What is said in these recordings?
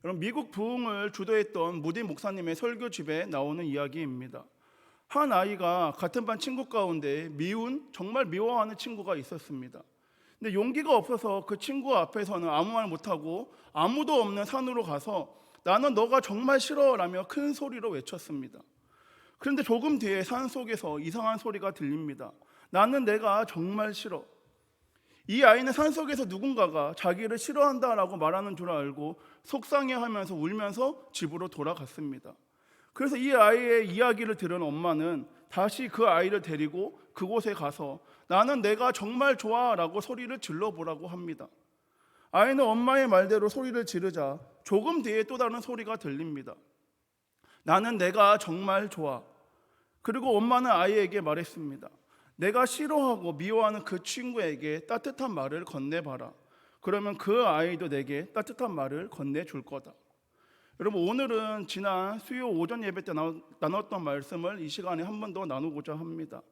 여러분, 미국 부흥을 주도했던 무디 목사님의 설교집에 나오는 이야기입니다. 한 아이가 같은 반 친구 가운데 정말 미워하는 친구가 있었습니다. 근데 용기가 없어서 그 친구 앞에서는 아무 말 못하고 아무도 없는 산으로 가서 나는 너가 정말 싫어 라며 큰 소리로 외쳤습니다. 그런데 조금 뒤에 산 속에서 이상한 소리가 들립니다. 나는 내가 정말 싫어. 이 아이는 산속에서 누군가가 자기를 싫어한다라고 말하는 줄 알고 속상해하면서 울면서 집으로 돌아갔습니다. 그래서 이 아이의 이야기를 들은 엄마는 다시 그 아이를 데리고 그곳에 가서 나는 내가 정말 좋아 라고 소리를 질러보라고 합니다. 아이는 엄마의 말대로 소리를 지르자 조금 뒤에 또 다른 소리가 들립니다. 나는 내가 정말 좋아. 그리고 엄마는 아이에게 말했습니다. 내가 싫어하고 미워하는 그 친구에게 따뜻한 말을 건네봐라. 그러면 그 아이도 내게 따뜻한 말을 건네줄 거다. 여러분, 오늘은 지난 수요 오전 예배 때 나눴던 말씀을 이 시간에 한 번 더 나누고자 합니다.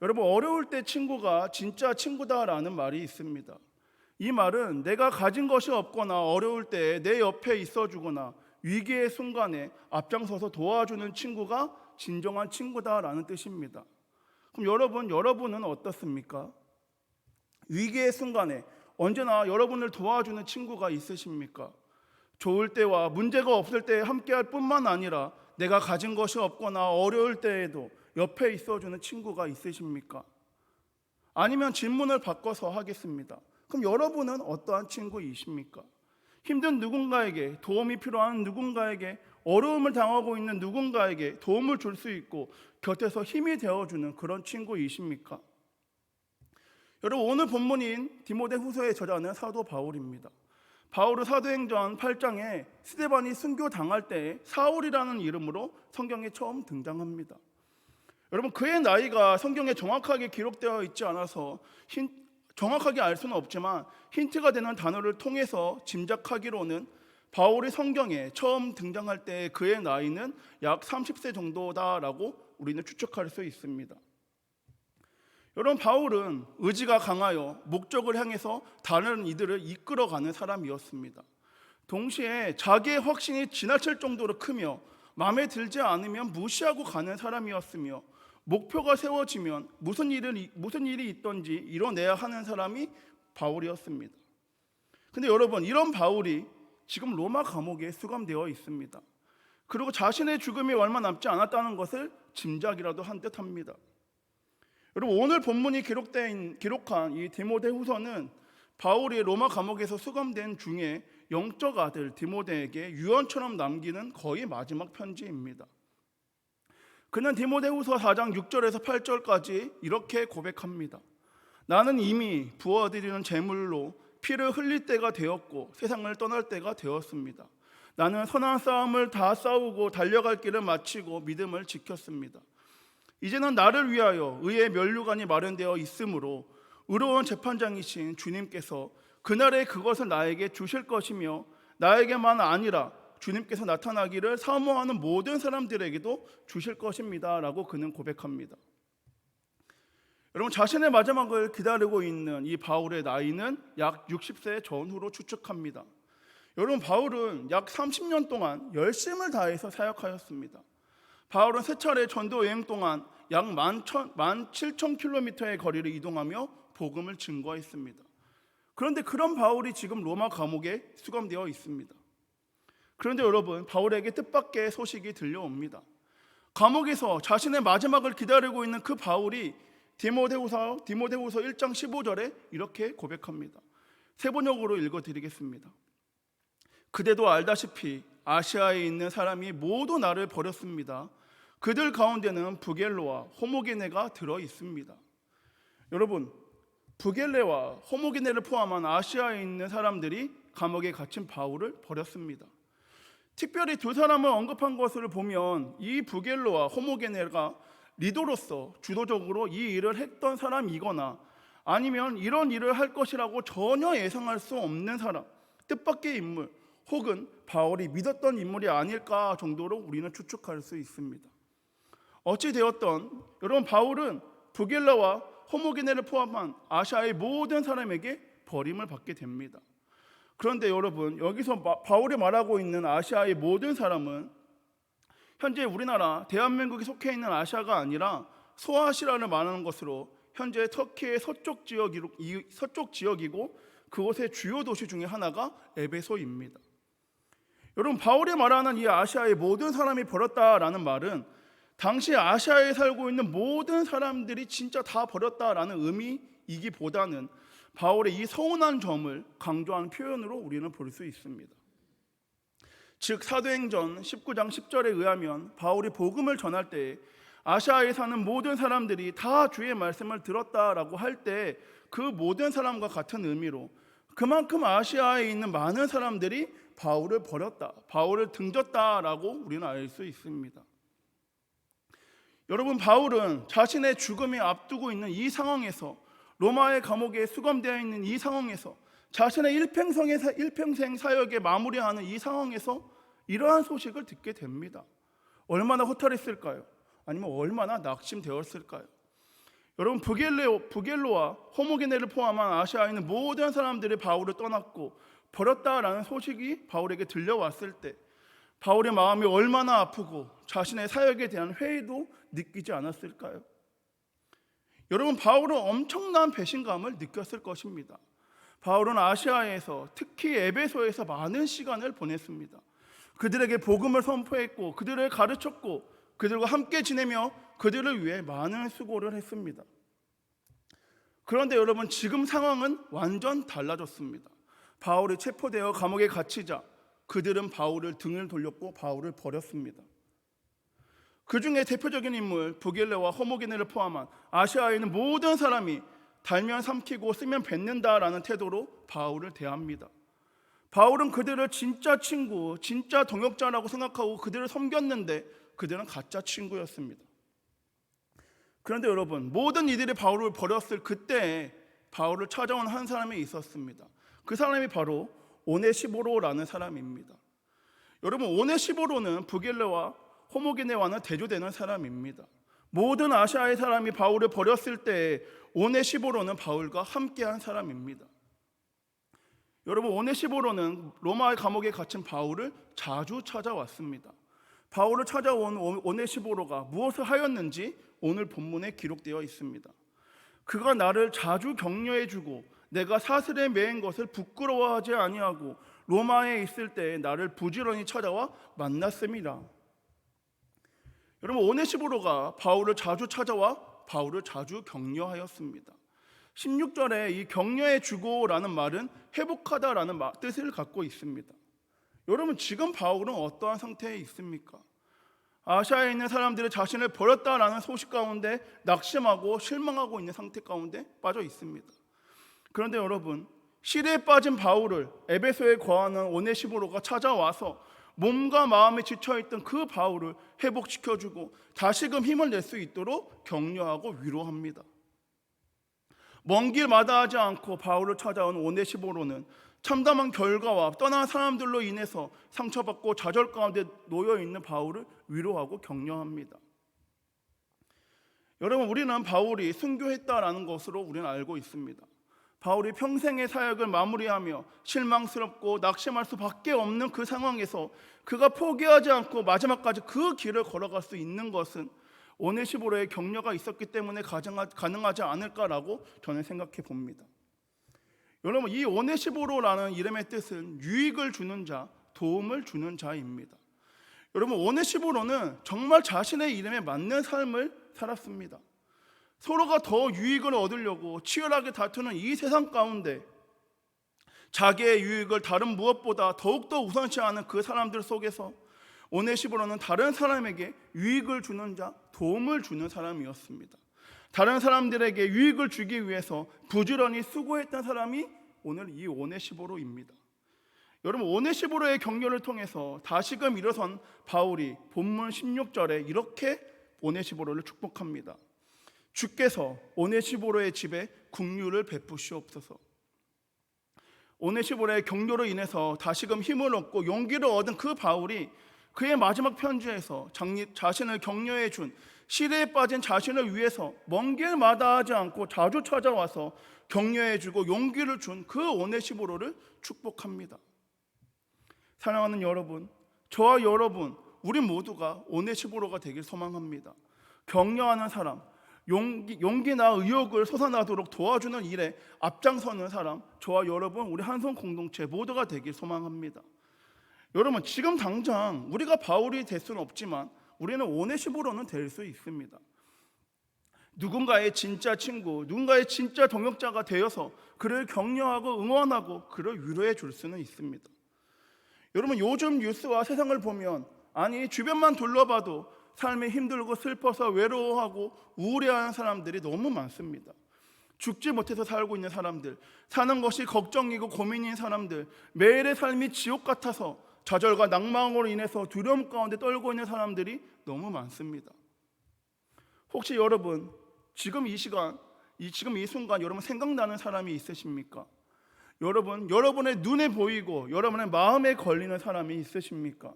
여러분, 어려울 때 친구가 진짜 친구다라는 말이 있습니다. 이 말은 내가 가진 것이 없거나 어려울 때 내 옆에 있어주거나 위기의 순간에 앞장서서 도와주는 친구가 진정한 친구다라는 뜻입니다. 그럼 여러분은 어떻습니까? 위기의 순간에 언제나 여러분을 도와주는 친구가 있으십니까? 좋을 때와 문제가 없을 때 함께할 뿐만 아니라 내가 가진 것이 없거나 어려울 때에도 옆에 있어주는 친구가 있으십니까? 아니면 질문을 바꿔서 하겠습니다. 그럼 여러분은 어떠한 친구이십니까? 힘든 누군가에게, 도움이 필요한 누군가에게, 어려움을 당하고 있는 누군가에게 도움을 줄 수 있고 곁에서 힘이 되어주는 그런 친구이십니까? 여러분, 오늘 본문인 디모데후서의 저자는 사도 바울입니다. 바울은 사도행전 8장에 스데반이 순교당할 때 사울이라는 이름으로 성경에 처음 등장합니다. 여러분, 그의 나이가 성경에 정확하게 기록되어 있지 않아서 정확하게 알 수는 없지만 힌트가 되는 단어를 통해서 짐작하기로는 바울이 성경에 처음 등장할 때 그의 나이는 약 30세 정도다라고 우리는 추측할 수 있습니다. 여러분, 바울은 의지가 강하여 목적을 향해서 다른 이들을 이끌어가는 사람이었습니다. 동시에 자기의 확신이 지나칠 정도로 크며 마음에 들지 않으면 무시하고 가는 사람이었으며 목표가 세워지면 무슨 일이 있든지 이뤄내야 하는 사람이 바울이었습니다. 근데 여러분, 이런 바울이 지금 로마 감옥에 수감되어 있습니다. 그리고 자신의 죽음이 얼마 남지 않았다는 것을 짐작이라도 한 듯합니다. 여러분, 오늘 본문이 기록한 이 디모데후서는 바울이 로마 감옥에서 수감된 중에 영적 아들 디모데에게 유언처럼 남기는 거의 마지막 편지입니다. 그는 디모데후서 4장 6절에서 8절까지 이렇게 고백합니다. 나는 이미 부어드리는 제물로 피를 흘릴 때가 되었고 세상을 떠날 때가 되었습니다. 나는 선한 싸움을 다 싸우고 달려갈 길을 마치고 믿음을 지켰습니다. 이제는 나를 위하여 의의 면류관이 마련되어 있으므로 의로운 재판장이신 주님께서 그날에 그것을 나에게 주실 것이며 나에게만 아니라 주님께서 나타나기를 사모하는 모든 사람들에게도 주실 것입니다 라고 그는 고백합니다. 여러분, 자신의 마지막을 기다리고 있는 이 바울의 나이는 약 60세 전후로 추측합니다. 여러분, 바울은 약 30년 동안 열심을 다해서 사역하였습니다. 바울은 세 차례 전도 여행 동안 약 17,000km의 거리를 이동하며 복음을 증거했습니다. 그런데 그런 바울이 지금 로마 감옥에 수감되어 있습니다. 그런데 여러분, 바울에게 뜻밖의 소식이 들려옵니다. 감옥에서 자신의 마지막을 기다리고 있는 그 바울이 디모데후서 1장 15절에 이렇게 고백합니다. 세 번역으로 읽어드리겠습니다. 그대도 알다시피 아시아에 있는 사람이 모두 나를 버렸습니다. 그들 가운데는 부겔로와 호모게네가 들어 있습니다. 여러분, 부겔레와 호모게네를 포함한 아시아에 있는 사람들이 감옥에 갇힌 바울을 버렸습니다. 특별히 두 사람을 언급한 것을 보면 이 부겔로와 호모게네가 리더로서 주도적으로 이 일을 했던 사람이거나 아니면 이런 일을 할 것이라고 전혀 예상할 수 없는 사람, 뜻밖의 인물, 혹은 바울이 믿었던 인물이 아닐까 정도로 우리는 추측할 수 있습니다. 어찌 되었던 여러분, 바울은 부겔라와 호모게네를 포함한 아시아의 모든 사람에게 버림을 받게 됩니다. 그런데 여러분, 여기서 바울이 말하고 있는 아시아의 모든 사람은 현재 우리나라 대한민국이 속해 있는 아시아가 아니라 소아시아를 말하는 것으로 현재 터키의 서쪽 지역이고 그곳의 주요 도시 중에 하나가 에베소입니다. 여러분, 바울이 말하는 이 아시아의 모든 사람이 버렸다라는 말은 당시 아시아에 살고 있는 모든 사람들이 진짜 다 버렸다라는 의미이기보다는 바울의 이 서운한 점을 강조하는 표현으로 우리는 볼 수 있습니다. 즉 사도행전 19장 10절에 의하면 바울이 복음을 전할 때 아시아에 사는 모든 사람들이 다 주의 말씀을 들었다라고 할 때 그 모든 사람과 같은 의미로 그만큼 아시아에 있는 많은 사람들이 바울을 버렸다, 바울을 등졌다라고 우리는 알 수 있습니다. 여러분, 바울은 자신의 죽음이 앞두고 있는 이 상황에서, 로마의 감옥에 수감되어 있는 이 상황에서, 자신의 일평생 사역에 마무리하는 이 상황에서 이러한 소식을 듣게 됩니다. 얼마나 허탈했을까요? 아니면 얼마나 낙심되었을까요? 여러분, 부겔로와 호모게네를 포함한 아시아에 있는 모든 사람들이 바울을 떠났고 버렸다라는 소식이 바울에게 들려왔을 때 바울의 마음이 얼마나 아프고 자신의 사역에 대한 회의도 느끼지 않았을까요? 여러분, 바울은 엄청난 배신감을 느꼈을 것입니다. 바울은 아시아에서, 특히 에베소에서 많은 시간을 보냈습니다. 그들에게 복음을 선포했고 그들을 가르쳤고 그들과 함께 지내며 그들을 위해 많은 수고를 했습니다. 그런데 여러분, 지금 상황은 완전 달라졌습니다. 바울이 체포되어 감옥에 갇히자 그들은 바울을 등을 돌렸고 바울을 버렸습니다. 그 중에 대표적인 인물 부겔레와 호모게네를 포함한 아시아에 있는 모든 사람이 달면 삼키고 쓰면 뱉는다라는 태도로 바울을 대합니다. 바울은 그들을 진짜 친구, 진짜 동역자라고 생각하고 그들을 섬겼는데 그들은 가짜 친구였습니다. 그런데 여러분, 모든 이들이 바울을 버렸을 그때 바울을 찾아온 한 사람이 있었습니다. 그 사람이 바로 오네시보로라는 사람입니다. 여러분, 오네시보로는 부겔레와 호모게네와는 대조되는 사람입니다. 모든 아시아의 사람이 바울을 버렸을 때 오네시보로는 바울과 함께한 사람입니다. 여러분, 오네시보로는 로마의 감옥에 갇힌 바울을 자주 찾아왔습니다. 바울을 찾아온 오네시보로가 무엇을 하였는지 오늘 본문에 기록되어 있습니다. 그가 나를 자주 격려해주고 내가 사슬에 매인 것을 부끄러워하지 아니하고 로마에 있을 때 나를 부지런히 찾아와 만났습니다. 여러분, 오네시보로가 바울을 자주 찾아와 바울을 자주 격려하였습니다. 16절에 이 격려해주고라는 말은 회복하다라는 뜻을 갖고 있습니다. 여러분, 지금 바울은 어떠한 상태에 있습니까? 아시아에 있는 사람들이 자신을 버렸다라는 소식 가운데 낙심하고 실망하고 있는 상태 가운데 빠져 있습니다. 그런데 여러분, 시리에 빠진 바울을 에베소에 거하는 오네시보로가 찾아와서 몸과 마음이 지쳐있던 그 바울을 회복시켜주고 다시금 힘을 낼 수 있도록 격려하고 위로합니다. 먼 길 마다하지 않고 바울을 찾아온 오네시보로는 참담한 결과와 떠난 사람들로 인해서 상처받고 좌절 가운데 놓여있는 바울을 위로하고 격려합니다. 여러분, 우리는 바울이 순교했다라는 것으로 우리는 알고 있습니다. 바울이 평생의 사역을 마무리하며 실망스럽고 낙심할 수밖에 없는 그 상황에서 그가 포기하지 않고 마지막까지 그 길을 걸어갈 수 있는 것은 오네시보로의 격려가 있었기 때문에 가능하지 않을까라고 저는 생각해 봅니다. 여러분, 이 오네시보로라는 이름의 뜻은 유익을 주는 자, 도움을 주는 자입니다. 여러분, 오네시보로는 정말 자신의 이름에 맞는 삶을 살았습니다. 서로가 더 유익을 얻으려고 치열하게 다투는 이 세상 가운데 자기의 유익을 다른 무엇보다 더욱더 우선시하는 그 사람들 속에서 오네시보로는 다른 사람에게 유익을 주는 자, 도움을 주는 사람이었습니다. 다른 사람들에게 유익을 주기 위해서 부지런히 수고했던 사람이 오늘 이 오네시보로입니다. 여러분, 오네시보로의 격려를 통해서 다시금 일어선 바울이 본문 16절에 이렇게 오네시보로를 축복합니다. 주께서 오네시보로의 집에 긍휼을 베푸시옵소서. 오네시보로의 격려로 인해서 다시금 힘을 얻고 용기를 얻은 그 바울이 그의 마지막 편지에서 자신을 격려해 준 시대에 빠진 자신을 위해서 먼 길 마다하지 않고 자주 찾아와서 격려해주고 용기를 준 그 오네시모로를 축복합니다. 사랑하는 여러분, 저와 여러분, 우리 모두가 오네시모로가 되길 소망합니다. 격려하는 사람, 용기나 의욕을 솟아나도록 도와주는 일에 앞장서는 사람, 저와 여러분, 우리 한성 공동체 모두가 되길 소망합니다. 여러분, 지금 당장 우리가 바울이 될 수는 없지만 우리는 오네시모로는 될 수 있습니다. 누군가의 진짜 친구, 누군가의 진짜 동역자가 되어서 그를 격려하고 응원하고 그를 위로해 줄 수는 있습니다. 여러분, 요즘 뉴스와 세상을 보면 주변만 둘러봐도 삶이 힘들고 슬퍼서 외로워하고 우울해하는 사람들이 너무 많습니다. 죽지 못해서 살고 있는 사람들, 사는 것이 걱정이고 고민인 사람들, 매일의 삶이 지옥 같아서 좌절과 낭망으로 인해서 두려움 가운데 떨고 있는 사람들이 너무 많습니다. 혹시 여러분 지금 이 시간, 지금 이 순간 여러분 생각나는 사람이 있으십니까? 여러분의 눈에 보이고 여러분의 마음에 걸리는 사람이 있으십니까?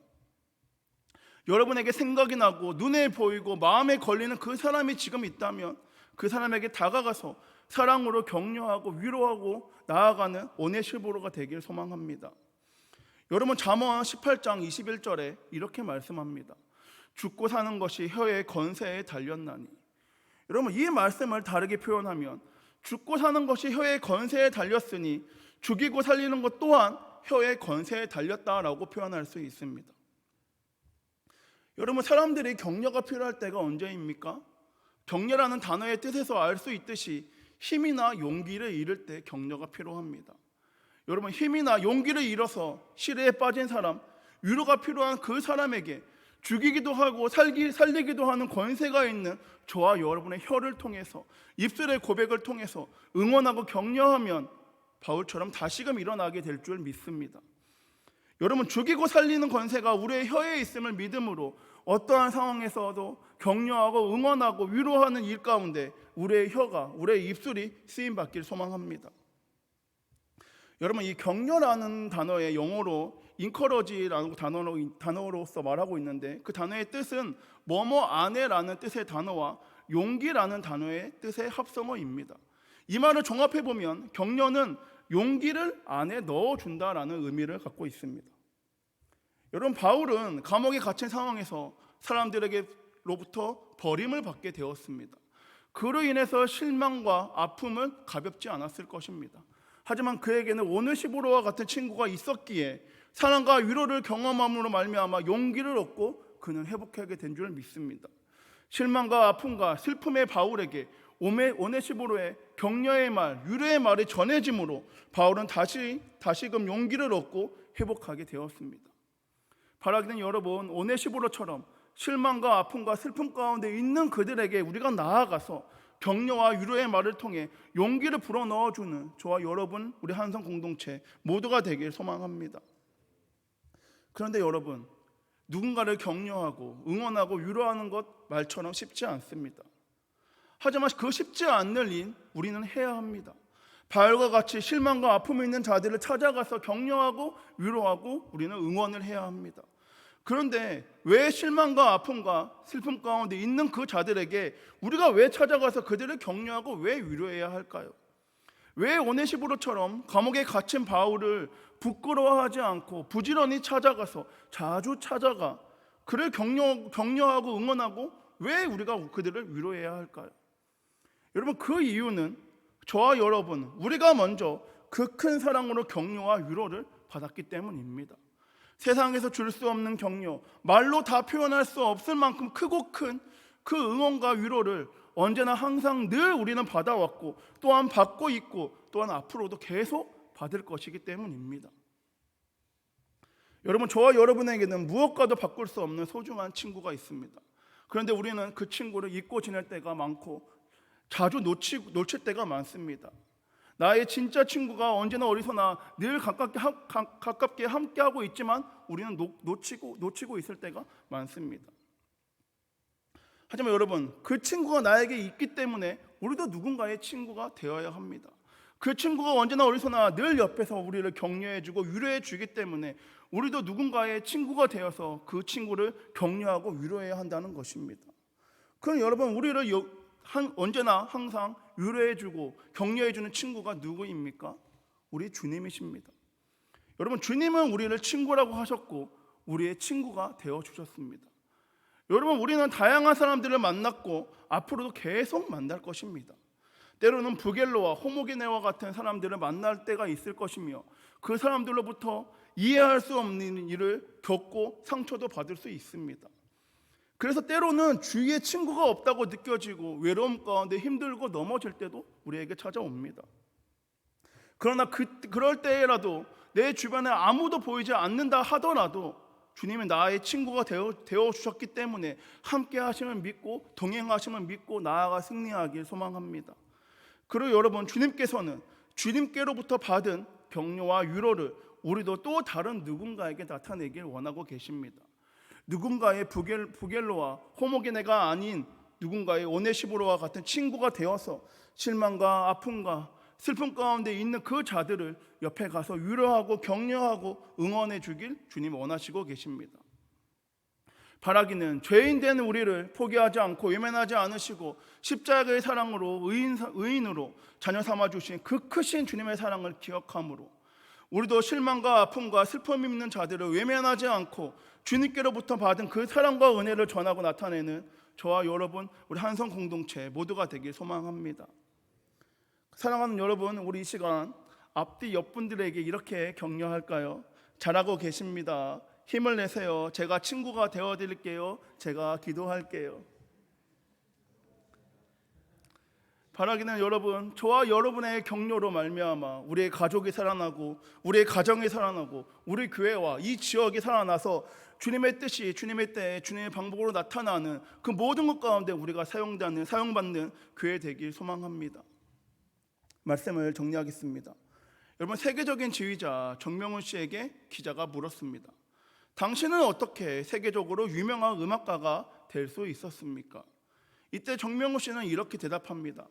여러분에게 생각이 나고 눈에 보이고 마음에 걸리는 그 사람이 지금 있다면 그 사람에게 다가가서 사랑으로 격려하고 위로하고 나아가는 오네시모로가 되길 소망합니다. 여러분, 잠언 18장 21절에 이렇게 말씀합니다. 죽고 사는 것이 혀의 건세에 달렸나니. 여러분, 이 말씀을 다르게 표현하면 죽고 사는 것이 혀의 건세에 달렸으니 죽이고 살리는 것 또한 혀의 건세에 달렸다라고 표현할 수 있습니다. 여러분, 사람들이 격려가 필요할 때가 언제입니까? 격려라는 단어의 뜻에서 알 수 있듯이 힘이나 용기를 잃을 때 격려가 필요합니다. 여러분, 힘이나 용기를 잃어서 시대에 빠진 사람, 위로가 필요한 그 사람에게 죽이기도 하고 살리기도 하는 권세가 있는 저와 여러분의 혀를 통해서, 입술의 고백을 통해서 응원하고 격려하면 바울처럼 다시금 일어나게 될 줄 믿습니다. 여러분, 죽이고 살리는 권세가 우리의 혀에 있음을 믿음으로 어떠한 상황에서도 격려하고 응원하고 위로하는 일 가운데 우리의 혀가, 우리의 입술이 쓰임받길 소망합니다. 여러분, 이 격려라는 단어의 영어로 encourage라는 단어로서 말하고 있는데 그 단어의 뜻은 뭐뭐 안에라는 뜻의 단어와 용기라는 단어의 뜻의 합성어입니다. 이 말을 종합해보면 격려는 용기를 안에 넣어준다라는 의미를 갖고 있습니다. 여러분, 바울은 감옥에 갇힌 상황에서 사람들에게로부터 버림을 받게 되었습니다. 그로 인해서 실망과 아픔은 가볍지 않았을 것입니다. 하지만 그에게는 오네시모로와 같은 친구가 있었기에 사랑과 위로를 경험함으로 말미암아 용기를 얻고 그는 회복하게 된 줄 믿습니다. 실망과 아픔과 슬픔의 바울에게 오네시모로의 격려의 말, 위로의 말이 전해짐으로 바울은 다시금 용기를 얻고 회복하게 되었습니다. 바라기는 여러분, 오네시모로처럼 실망과 아픔과 슬픔 가운데 있는 그들에게 우리가 나아가서 격려와 위로의 말을 통해 용기를 불어넣어주는 저와 여러분, 우리 한성 공동체 모두가 되길 소망합니다. 그런데 여러분, 누군가를 격려하고 응원하고 위로하는 것 말처럼 쉽지 않습니다. 하지만 그 쉽지 않는 일 우리는 해야 합니다. 바울과 같이 실망과 아픔이 있는 자들을 찾아가서 격려하고 위로하고 우리는 응원을 해야 합니다. 그런데 왜 실망과 아픔과 슬픔 가운데 있는 그 자들에게 우리가 왜 찾아가서 그들을 격려하고 왜 위로해야 할까요? 왜 오네시모로처럼 감옥에 갇힌 바울을 부끄러워하지 않고 부지런히 찾아가서 자주 찾아가 그를 격려하고 응원하고 왜 우리가 그들을 위로해야 할까요? 여러분, 그 이유는 저와 여러분, 우리가 먼저 그 큰 사랑으로 격려와 위로를 받았기 때문입니다. 세상에서 줄 수 없는 격려, 말로 다 표현할 수 없을 만큼 크고 큰 그 응원과 위로를 언제나 항상 늘 우리는 받아왔고 또한 받고 있고 또한 앞으로도 계속 받을 것이기 때문입니다. 여러분, 저와 여러분에게는 무엇과도 바꿀 수 없는 소중한 친구가 있습니다. 그런데 우리는 그 친구를 잊고 지낼 때가 많고 자주 놓칠 때가 많습니다. 나의 진짜 친구가 언제나 어디서나 늘 가깝게 함께하고 있지만 우리는 놓치고 있을 때가 많습니다. 하지만 여러분, 그 친구가 나에게 있기 때문에 우리도 누군가의 친구가 되어야 합니다. 그 친구가 언제나 어디서나 늘 옆에서 우리를 격려해주고 위로해주기 때문에 우리도 누군가의 친구가 되어서 그 친구를 격려하고 위로해야 한다는 것입니다. 그럼 여러분, 우리를 언제나 항상 위로해주고 격려해주는 친구가 누구입니까? 우리 주님이십니다. 여러분, 주님은 우리를 친구라고 하셨고 우리의 친구가 되어주셨습니다. 여러분, 우리는 다양한 사람들을 만났고 앞으로도 계속 만날 것입니다. 때로는 부겔로와 호모게네와 같은 사람들을 만날 때가 있을 것이며 그 사람들로부터 이해할 수 없는 일을 겪고 상처도 받을 수 있습니다. 그래서 때로는 주위에 친구가 없다고 느껴지고 외로움 가운데 힘들고 넘어질 때도 우리에게 찾아옵니다. 그러나 그럴 때라도 내 주변에 아무도 보이지 않는다 하더라도 주님이 나의 친구가 되어주셨기 때문에 함께 하심을 믿고 동행하심을 믿고 나아가 승리하길 소망합니다. 그리고 여러분, 주님께서는 주님께로부터 받은 격려와 위로를 우리도 또 다른 누군가에게 나타내길 원하고 계십니다. 누군가의 부겔로와 호모게네가 아닌 누군가의 오네시모로와 같은 친구가 되어서 실망과 아픔과 슬픔 가운데 있는 그 자들을 옆에 가서 위로하고 격려하고 응원해 주길 주님 원하시고 계십니다. 바라기는 죄인 된 우리를 포기하지 않고 외면하지 않으시고 십자가의 사랑으로 의인으로 자녀 삼아 주신 그 크신 주님의 사랑을 기억함으로 우리도 실망과 아픔과 슬픔이 있는 자들을 외면하지 않고 주님께로부터 받은 그 사랑과 은혜를 전하고 나타내는 저와 여러분, 우리 한성 공동체 모두가 되길 소망합니다. 사랑하는 여러분, 우리 이 시간 앞뒤 옆분들에게 이렇게 격려할까요? 잘하고 계십니다. 힘을 내세요. 제가 친구가 되어드릴게요. 제가 기도할게요. 바라기는 여러분, 저와 여러분의 격려로 말미암아 우리의 가족이 살아나고 우리의 가정이 살아나고 우리 교회와 이 지역이 살아나서 주님의 뜻이 주님의 때에 주님의 방법으로 나타나는 그 모든 것 가운데 우리가 사용받는 교회 되길 소망합니다. 말씀을 정리하겠습니다. 여러분, 세계적인 지휘자 정명훈 씨에게 기자가 물었습니다. 당신은 어떻게 세계적으로 유명한 음악가가 될 수 있었습니까? 이때 정명훈 씨는 이렇게 대답합니다.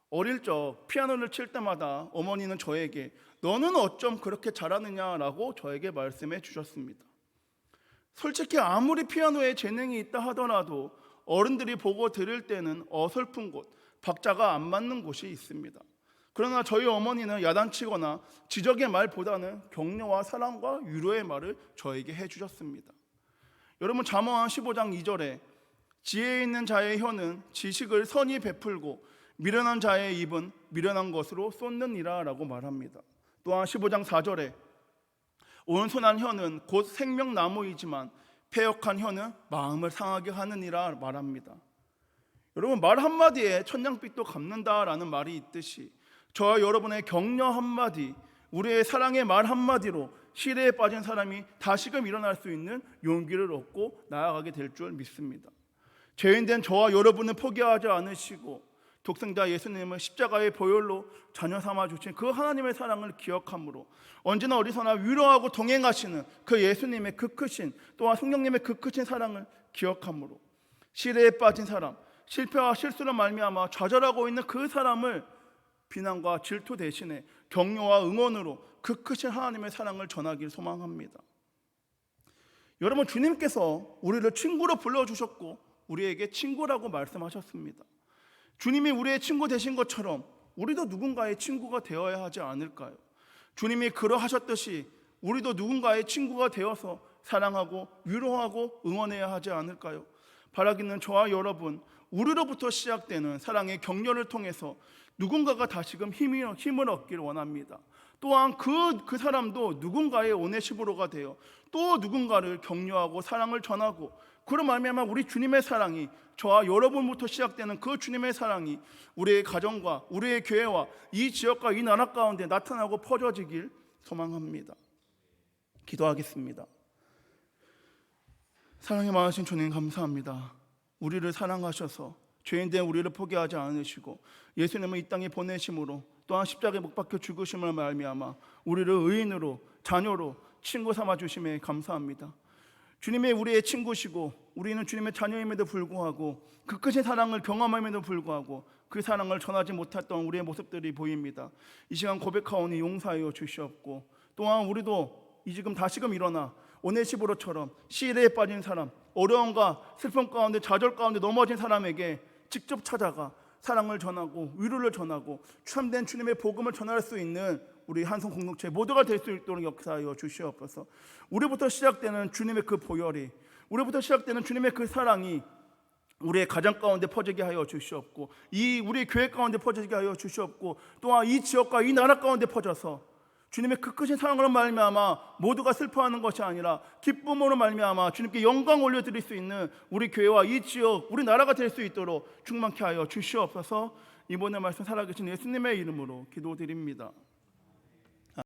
어릴 적 피아노를 칠 때마다 어머니는 저에게 너는 어쩜 그렇게 잘하느냐라고 저에게 말씀해 주셨습니다. 솔직히 아무리 피아노에 재능이 있다 하더라도 어른들이 보고 들을 때는 어설픈 곳, 박자가 안 맞는 곳이 있습니다. 그러나 저희 어머니는 야단치거나 지적의 말보다는 격려와 사랑과 위로의 말을 저에게 해주셨습니다. 여러분, 잠언 15장 2절에 지혜 있는 자의 혀는 지식을 선히 베풀고 미련한 자의 입은 미련한 것으로 쏟느니라 라고 말합니다. 또한 15장 4절에 온순한 혀는 곧 생명나무이지만 패역한 혀는 마음을 상하게 하느니라 말합니다. 여러분, 말 한마디에 천냥빚도 갚는다라는 말이 있듯이 저와 여러분의 격려 한마디, 우리의 사랑의 말 한마디로 시대에 빠진 사람이 다시금 일어날 수 있는 용기를 얻고 나아가게 될 줄 믿습니다. 죄인된 저와 여러분은 포기하지 않으시고 독생자 예수님을 십자가의 보혈로 자녀 삼아 주신 그 하나님의 사랑을 기억함으로 언제나 어디서나 위로하고 동행하시는 그 예수님의 그 크신, 또한 성령님의 그 크신 사랑을 기억함으로 시대에 빠진 사람, 실패와 실수로 말미암아 좌절하고 있는 그 사람을 비난과 질투 대신에 격려와 응원으로 그 크신 하나님의 사랑을 전하길 소망합니다. 여러분, 주님께서 우리를 친구로 불러주셨고 우리에게 친구라고 말씀하셨습니다. 주님이 우리의 친구 되신 것처럼 우리도 누군가의 친구가 되어야 하지 않을까요? 주님이 그러하셨듯이 우리도 누군가의 친구가 되어서 사랑하고 위로하고 응원해야 하지 않을까요? 바라기는 저와 여러분, 우리로부터 시작되는 사랑의 격려를 통해서 누군가가 다시금 힘을 얻기를 원합니다. 또한 그 사람도 누군가의 오네시모로가 되어 또 누군가를 격려하고 사랑을 전하고, 그런 말미암아 우리 주님의 사랑이, 저와 여러분부터 시작되는 그 주님의 사랑이 우리의 가정과 우리의 교회와 이 지역과 이 나라 가운데 나타나고 퍼져지길 소망합니다. 기도하겠습니다. 사랑이 많으신 주님, 감사합니다. 우리를 사랑하셔서 죄인된 우리를 포기하지 않으시고 예수님을 이 땅에 보내심으로, 또한 십자가에 못 박혀 죽으심을 말미암아 우리를 의인으로, 자녀로, 친구 삼아 주심에 감사합니다. 주님이 우리의 친구시고 우리는 주님의 자녀임에도 불구하고 그 크신 사랑을 경험함에도 불구하고 그 사랑을 전하지 못했던 우리의 모습들이 보입니다. 이 시간 고백하오니 용서하여 주시옵고, 또한 우리도 이 지금 다시금 일어나 오네시모로처럼 시대에 빠진 사람, 어려움과 슬픔 가운데 좌절 가운데 넘어진 사람에게 직접 찾아가 사랑을 전하고 위로를 전하고 참된 주님의 복음을 전할 수 있는 우리 한성 공동체 모두가 될 수 있도록 역사하여 주시옵소서. 우리부터 시작되는 주님의 그 보혈이, 우리부터 시작되는 주님의 그 사랑이 우리의 가정 가운데 퍼지게 하여 주시옵고, 이 우리 교회 가운데 퍼지게 하여 주시옵고, 또한 이 지역과 이 나라 가운데 퍼져서 주님의 그 크신 사랑으로 말미암아 모두가 슬퍼하는 것이 아니라 기쁨으로 말미암아 주님께 영광 올려드릴 수 있는 우리 교회와 이 지역, 우리 나라가 될 수 있도록 충만케 하여 주시옵소서. 이번에 말씀 살아계신 예수님의 이름으로 기도드립니다.